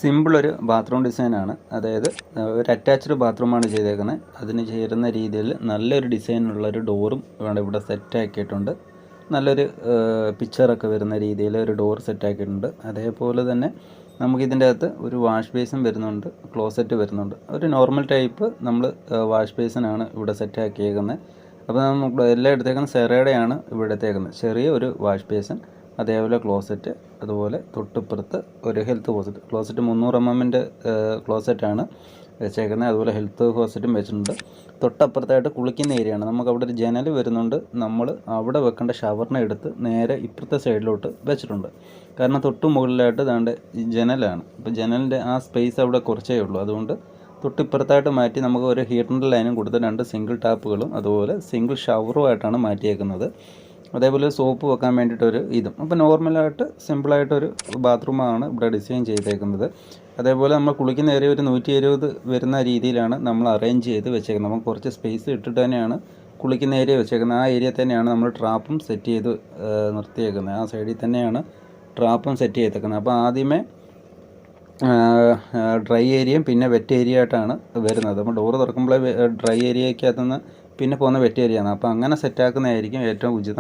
സിമ്പിളൊരു bathroom ഡിസൈനാണ്. അതായത് ഒരു അറ്റാച്ച്ഡ് ബാത്റൂമാണ് ചെയ്തേക്കുന്നത്. അതിന് ചേരുന്ന രീതിയിൽ നല്ലൊരു ഡിസൈനുള്ളൊരു ഡോറും ഇവിടെ സെറ്റാക്കിയിട്ടുണ്ട്. നല്ലൊരു പിക്ചറൊക്കെ വരുന്ന രീതിയിൽ ഒരു ഡോർ സെറ്റാക്കിയിട്ടുണ്ട്. അതേപോലെ തന്നെ നമുക്കിതിൻ്റെ അകത്ത് ഒരു വാഷ് ബേസിൻ വരുന്നുണ്ട്, ക്ലോസറ്റ് വരുന്നുണ്ട്. ഒരു നോർമൽ ടൈപ്പ് നമ്മൾ വാഷ് ബേസിനാണ് ഇവിടെ സെറ്റാക്കിയേക്കുന്നത്. അപ്പോൾ നമുക്ക് എല്ലാം എടുത്തേക്കുന്നത് സെറയുടെയാണ് ഇവിടെ എടുത്തേക്കുന്നത്. ചെറിയ ഒരു വാഷ് ബേസിൻ, അതേപോലെ ക്ലോസറ്റ്, അതുപോലെ തൊട്ടിപ്പുറത്ത് ഒരു ഹെൽത്ത് ക്ലോസറ്റ് 300 mm ക്ലോസറ്റാണ് വെച്ചേക്കുന്നത്. അതുപോലെ ഹെൽത്ത് ക്ലോസറ്റും വെച്ചിട്ടുണ്ട്. തൊട്ടപ്പുറത്തായിട്ട് കുളിക്കുന്ന ഏരിയയാണ്. നമുക്ക് അവിടെ ഒരു ജനൽ വരുന്നുണ്ട്. നമ്മൾ അവിടെ വെക്കേണ്ട ഷവറിനെ എടുത്ത് നേരെ ഇപ്പുറത്തെ സൈഡിലോട്ട് വെച്ചിട്ടുണ്ട്. കാരണം തൊട്ട് മുകളിലായിട്ട് ദാണ്ട് ജനലാണ്. അപ്പോൾ ജനലിൻ്റെ ആ സ്പേസ് അവിടെ കുറച്ചേ ഉള്ളൂ. അതുകൊണ്ട് തൊട്ടിപ്പുറത്തായിട്ട് മാറ്റി നമുക്ക് ഒരു ഹീറ്ററിൻ്റെ ലൈനും കൊടുത്ത് 2 സിംഗിൾ ടാപ്പുകളും അതുപോലെ സിംഗിൾ ഷവറുമായിട്ടാണ് മാറ്റിയേക്കുന്നത്. അതേപോലെ സോപ്പ് വെക്കാൻ വേണ്ടിയിട്ടൊരു ഇതും. അപ്പോൾ നോർമലായിട്ട് സിമ്പിളായിട്ടൊരു ബാത്റൂമാണ് ഇവിടെ ഡിസൈൻ ചെയ്തേക്കുന്നത്. അതേപോലെ നമ്മൾ കുളിക്കുന്ന ഏരിയ ഒരു 120 വരുന്ന രീതിയിലാണ് നമ്മൾ അറേഞ്ച് ചെയ്ത് വെച്ചേക്കുന്നത്. നമുക്ക് കുറച്ച് സ്പേസ് ഇട്ടിട്ട് തന്നെയാണ് കുളിക്കുന്ന ഏരിയ വെച്ചേക്കുന്നത്. ആ ഏരിയ തന്നെയാണ് നമ്മൾ ട്രാപ്പും സെറ്റ് ചെയ്ത് നിർത്തിയേക്കുന്നത്. ആ സൈഡിൽ തന്നെയാണ് ട്രാപ്പും സെറ്റ് ചെയ്തേക്കുന്നത്. അപ്പോൾ ആദ്യമേ ഡ്രൈ ഏരിയയും പിന്നെ വെറ്റ് ഏരിയ ആയിട്ടാണ് വരുന്നത്. അപ്പോൾ ഡോറ് തുറക്കുമ്പോഴേ ഡ്രൈ ഏരിയയ്ക്കകത്തുനിന്ന് പിന്നെ പോകുന്ന വെറ്റ് ഏരിയയാണ്. അപ്പോൾ അങ്ങനെ സെറ്റാക്കുന്നതായിരിക്കും ഏറ്റവും ഉചിതം.